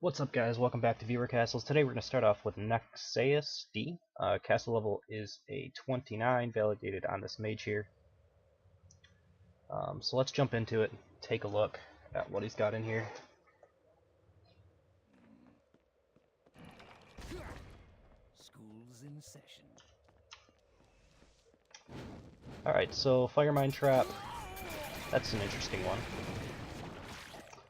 What's up, guys? Welcome back to Viewer Castles. Today we're going to start off with NexaesD. Castle level is a 29, validated on this mage here. So let's jump into it, take a look at what he's got in here. School's in session. Alright, so Fire Mine Trap, that's an interesting one.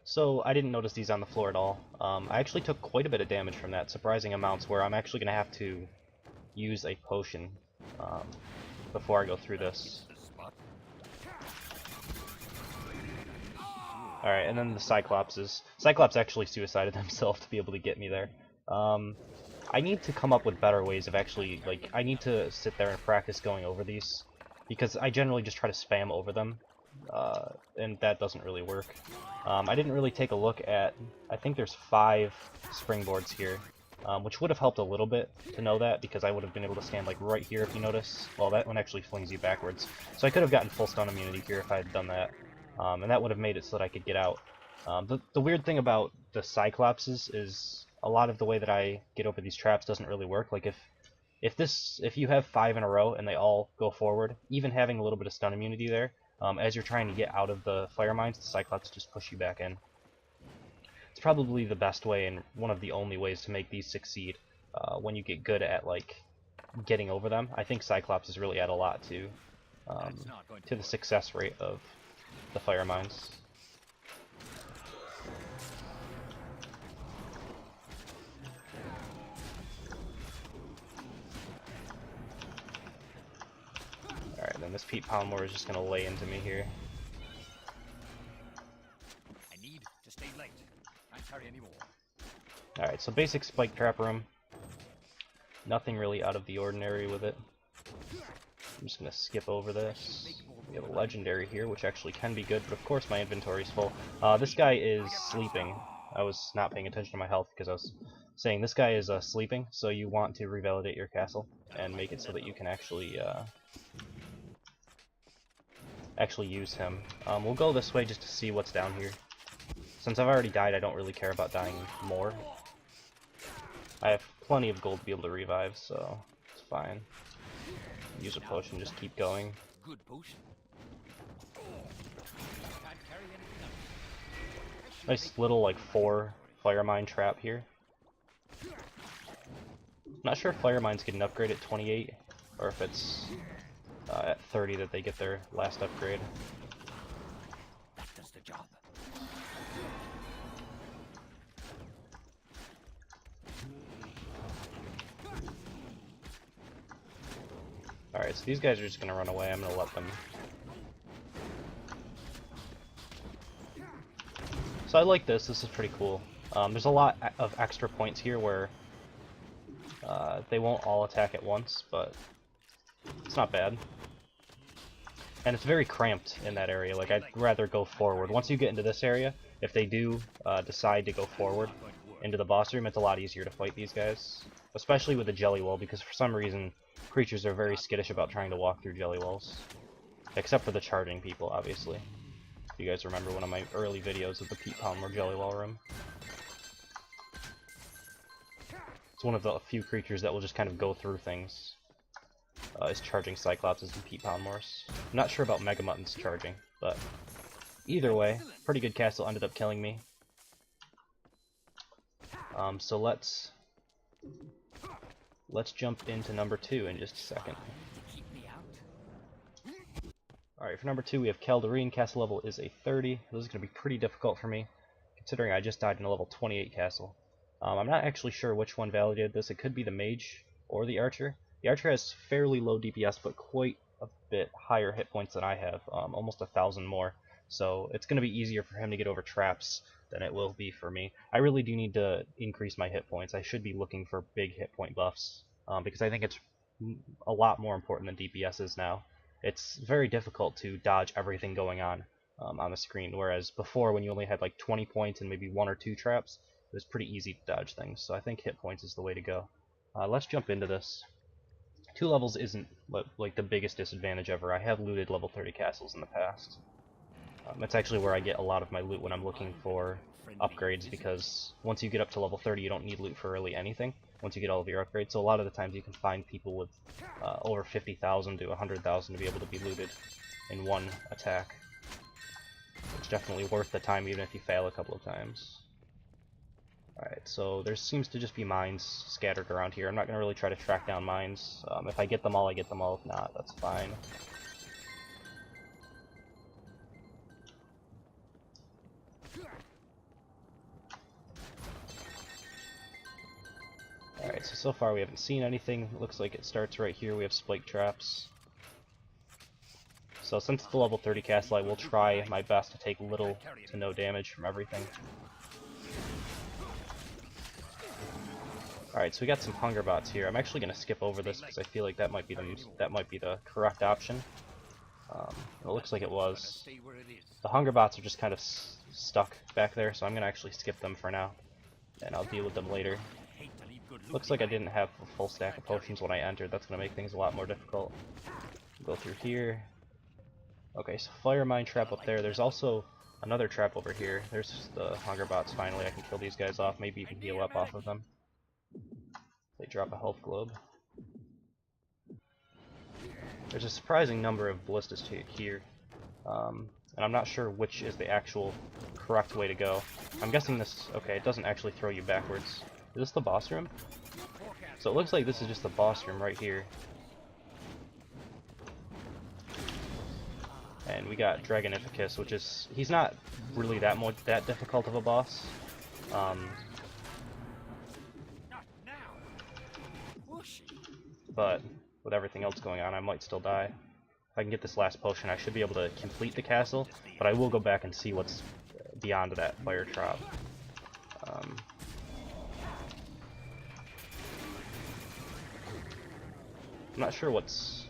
So I didn't notice these on the floor at all. I actually took quite a bit of damage from that, surprising amounts, where I'm actually going to have to use a potion before I go through this. Alright, and then the Cyclops actually suicided himself to be able to get me there. I need to come up with better ways of actually, I need to sit there and practice going over these, because I generally just try to spam over them, and that doesn't really work. I didn't really take a look at, I think there's 5 springboards here, which would have helped a little bit to know that, because I would have been able to stand like right here if you notice. Well, that one actually flings you backwards, so I could have gotten full stun immunity here if I had done that, and that would have made it so that I could get out. The weird thing about the Cyclopses is a lot of the way that I get over these traps doesn't really work. Like if you have 5 in a row and they all go forward, even having a little bit of stun immunity there, as you're trying to get out of the fire mines, the Cyclops just push you back in. It's probably the best way and one of the only ways to make these succeed when you get good at getting over them. I think Cyclops really add a lot to the success rate of the fire mines. Alright, then this Pete Palmore is just going to lay into me here. I need to stay late. Can't carry any more. Alright, so basic spike trap room. Nothing really out of the ordinary with it. I'm just going to skip over this. We have a legendary here, which actually can be good, but of course my inventory is full. This guy is sleeping. I was not paying attention to my health because I was saying this guy is sleeping, so you want to revalidate your castle and make it so that you can actually use him. We'll go this way just to see what's down here. Since I've already died, I don't really care about dying more. I have plenty of gold to be able to revive, so it's fine. Use a potion, just keep going. Good potion. Can't carry anything else. Nice little 4 fire mine trap here. Not sure if fire mines get an upgrade at 28 or if it's at 30 that they get their last upgrade. That does the job. Alright, so these guys are just going to run away. I'm going to let them. So I like this. This is pretty cool. There's a lot of extra points here where they won't all attack at once, but it's not bad. And it's very cramped in that area. I'd rather go forward. Once you get into this area, if they do decide to go forward into the boss room, it's a lot easier to fight these guys. Especially with the jelly wall, because for some reason, creatures are very skittish about trying to walk through jelly walls. Except for the charging people, obviously. If you guys remember one of my early videos of the Pete Palmore jelly wall room. It's one of the few creatures that will just kind of go through things. Is charging Cyclopses and Pete Palmores. I'm not sure about Mega Muttons charging, but either way, pretty good castle ended up killing me. So let's jump into number 2 in just a second. Alright, for number 2 we have Kalidorien. Castle level is a 30. This is going to be pretty difficult for me, considering I just died in a level 28 castle. I'm not actually sure which one validated this. It could be the mage or the archer. The archer has fairly low DPS, but quite a bit higher hit points than I have, almost 1,000 more. So it's going to be easier for him to get over traps than it will be for me. I really do need to increase my hit points. I should be looking for big hit point buffs, because I think it's a lot more important than DPS is now. It's very difficult to dodge everything going on the screen, whereas before, when you only had 20 points and maybe 1 or 2 traps, it was pretty easy to dodge things. So I think hit points is the way to go. Let's jump into this. 2 levels isn't the biggest disadvantage ever. I have looted level 30 castles in the past. That's actually where I get a lot of my loot when I'm looking for upgrades, because once you get up to level 30 you don't need loot for really anything once you get all of your upgrades. So a lot of the times you can find people with over 50,000 to 100,000 to be able to be looted in one attack. It's definitely worth the time even if you fail a couple of times. Alright, so there seems to just be mines scattered around here. I'm not going to really try to track down mines. If I get them all, I get them all. If not, that's fine. Alright, so far we haven't seen anything. It looks like it starts right here. We have spike traps. So since it's the level 30 castle, I will try my best to take little to no damage from everything. Alright, so we got some hunger bots here. I'm actually going to skip over this because I feel like that might be the correct option. It looks like it was. The hunger bots are just kind of stuck back there, so I'm going to actually skip them for now, and I'll deal with them later. Looks like I didn't have a full stack of potions when I entered. That's going to make things a lot more difficult. Go through here. Okay, so fire mine trap up there. There's also another trap over here. There's the hunger bots. Finally, I can kill these guys off. Maybe even heal up off of them. They drop a health globe. There's a surprising number of ballistas here, and I'm not sure which is the actual correct way to go. I'm guessing this. Okay, it doesn't actually throw you backwards. Is this the boss room? So it looks like this is just the boss room right here. And we got Dragonificus, which is, he's not really that difficult of a boss. But with everything else going on, I might still die. If I can get this last potion, I should be able to complete the castle, but I will go back and see what's beyond that fire trap. I'm not sure what's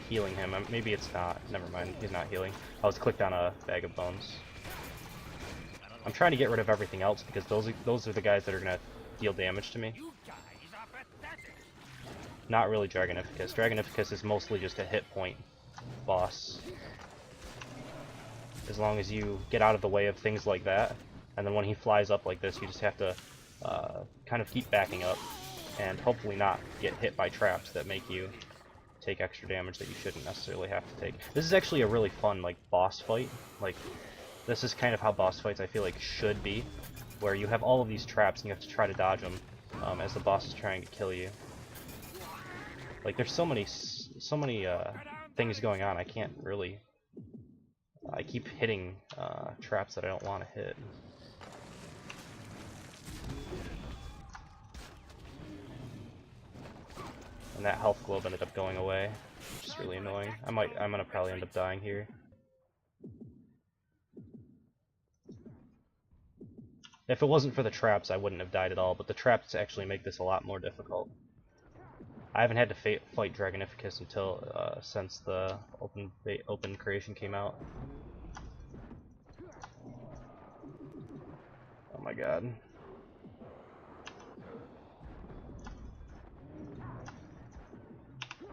healing him. Maybe it's not. Never mind, he's not healing. I was clicked on a bag of bones. I'm trying to get rid of everything else because those are the guys that are gonna deal damage to me. Not really Dragonificus. Dragonificus is mostly just a hit point boss. As long as you get out of the way of things like that, and then when he flies up like this, you just have to kind of keep backing up, and hopefully not get hit by traps that make you take extra damage that you shouldn't necessarily have to take. This is actually a really fun, like, boss fight. Like, this is kind of how boss fights I feel like should be, where you have all of these traps and you have to try to dodge them as the boss is trying to kill you. Like, there's so many things going on, I can't really. I keep hitting traps that I don't want to hit. And that health globe ended up going away, which is really annoying. I'm gonna probably end up dying here. If it wasn't for the traps, I wouldn't have died at all, but the traps actually make this a lot more difficult. I haven't had to fight Dragonificus until since the open creation came out. Oh my god.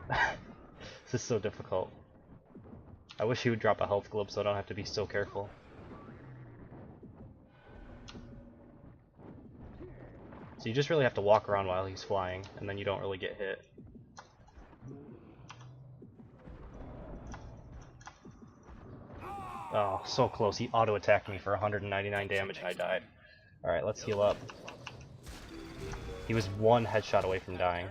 This is so difficult. I wish he would drop a health globe so I don't have to be so careful. So you just really have to walk around while he's flying, and then you don't really get hit. Oh, so close. He auto-attacked me for 199 damage and I died. Alright, let's heal up. He was one headshot away from dying.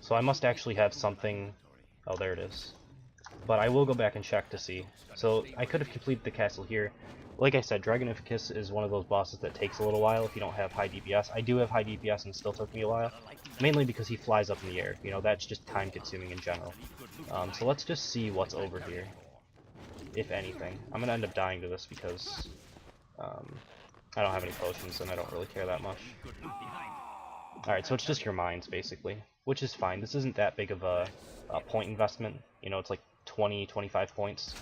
So I must actually have something. Oh, there it is. But I will go back and check to see. So I could have completed the castle here. Like I said, Dragonificus is one of those bosses that takes a little while if you don't have high DPS. I do have high DPS and it still took me a while. Mainly because he flies up in the air. You know, that's just time consuming in general. So let's just see what's over here. If anything. I'm gonna end up dying to this because I don't have any potions and I don't really care that much. Alright, so it's just your mines basically, which is fine. This isn't that big of a point investment. You know, it's like 20-25 points.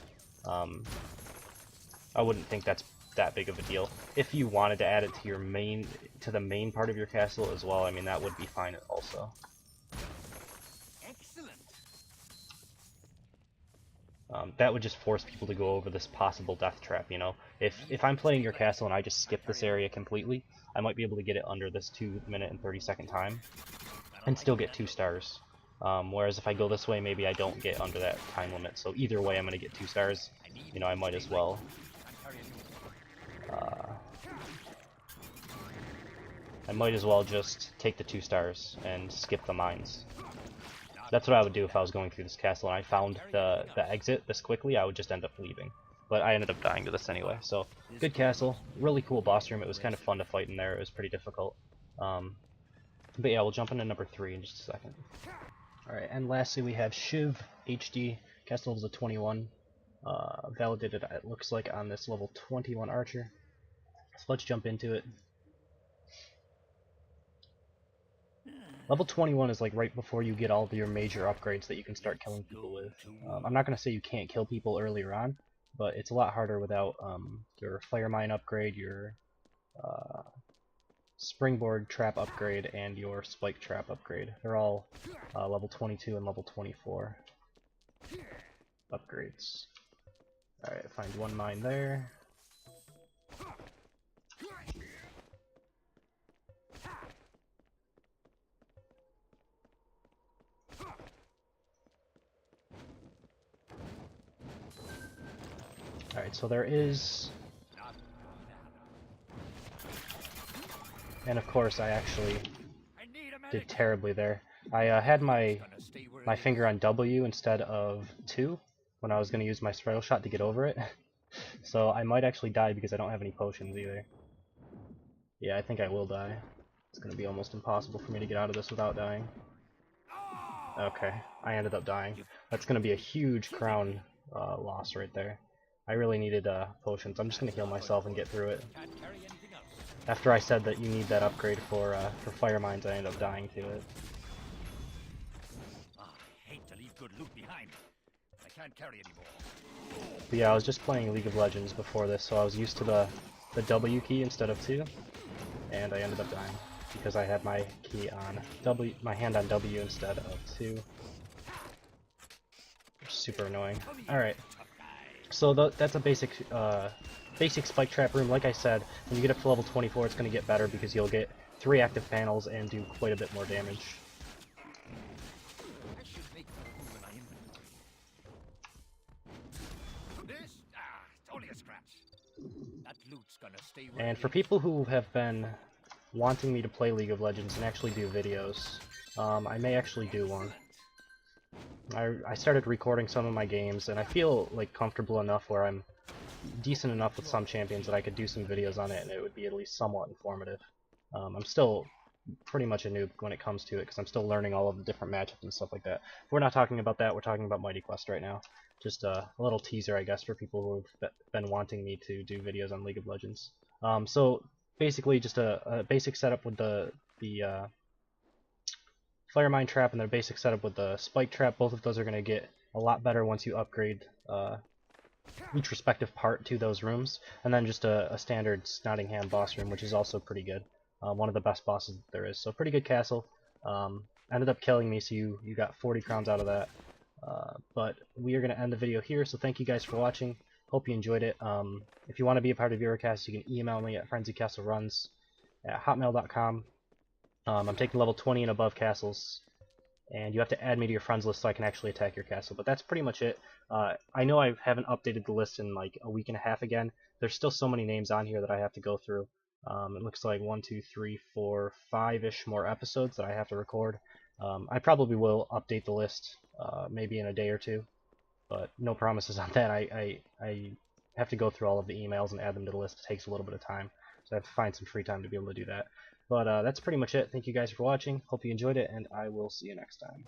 I wouldn't think that's that big of a deal. If you wanted to add it to your the main part of your castle as well, I mean, that would be fine also. Excellent. That would just force people to go over this possible death trap, you know? If I'm playing your castle and I just skip this area completely, I might be able to get it under this 2-minute and 30-second time, and still get 2 stars. Whereas if I go this way, maybe I don't get under that time limit, so either way I'm going to get 2 stars. You know, I might as well. I might as well just take the 2 stars and skip the mines. That's what I would do if I was going through this castle and I found the exit this quickly. I would just end up leaving. But I ended up dying to this anyway. So, good castle. Really cool boss room. It was kind of fun to fight in there. It was pretty difficult. But yeah, we'll jump into number 3 in just a second. Alright, and lastly we have ShyvHD. Castle levels of 21. Validated, it looks like, on this level 21 archer. So let's jump into it. Level 21 is like right before you get all of your major upgrades that you can start killing people with. I'm not going to say you can't kill people earlier on, but it's a lot harder without your fire mine upgrade, your springboard trap upgrade, and your spike trap upgrade. They're all level 22 and level 24 upgrades. Alright, find one mine there. Alright, so there is... And of course I actually did terribly there. I had my finger on W instead of 2 when I was going to use my spiral shot to get over it. So I might actually die because I don't have any potions either. Yeah, I think I will die. It's going to be almost impossible for me to get out of this without dying. Okay, I ended up dying. That's going to be a huge crown loss right there. I really needed potions. I'm just going to heal myself and get through it. After I said that you need that upgrade for fire mines, I ended up dying to it. I hate to leave good loot behind. I can't carry anymore. But yeah, I was just playing League of Legends before this, so I was used to the W key instead of 2, and I ended up dying because I had my key on W, my hand on W instead of 2. Super annoying. All right. So that's a basic spike trap room. Like I said, when you get up to level 24, it's going to get better because you'll get 3 active panels and do quite a bit more damage. I should make room in my inventory. This? It's only a scratch. That loot's gonna stay where And it for is. people who have been wanting me to play League of Legends and actually do videos, I may actually do one. I started recording some of my games, and I feel like comfortable enough where I'm decent enough with some champions that I could do some videos on it, and it would be at least somewhat informative. I'm still pretty much a noob when it comes to it, because I'm still learning all of the different matchups and stuff like that. But we're not talking about that, we're talking about Mighty Quest right now. Just a little teaser, I guess, for people who have been wanting me to do videos on League of Legends. So basically just a basic setup with the Fire Mine Trap and their basic setup with the Spike Trap. Both of those are going to get a lot better once you upgrade each respective part to those rooms. And then just a standard Nottingham boss room, which is also pretty good. One of the best bosses there is. So pretty good castle. Ended up killing me, so you got 40 crowns out of that. But we are going to end the video here, so thank you guys for watching. Hope you enjoyed it. If you want to be a part of Eurocast, you can email me at frenzycastleruns@hotmail.com. I'm taking level 20 and above castles, and you have to add me to your friends list so I can actually attack your castle. But that's pretty much it. I know I haven't updated the list in like a week and a half again. There's still so many names on here that I have to go through. It looks like 1, 2, 3, 4, 5-ish more episodes that I have to record. I probably will update the list maybe in a day or two, but no promises on that. I have to go through all of the emails and add them to the list. It takes a little bit of time, so I have to find some free time to be able to do that. But that's pretty much it. Thank you guys for watching. Hope you enjoyed it, and I will see you next time.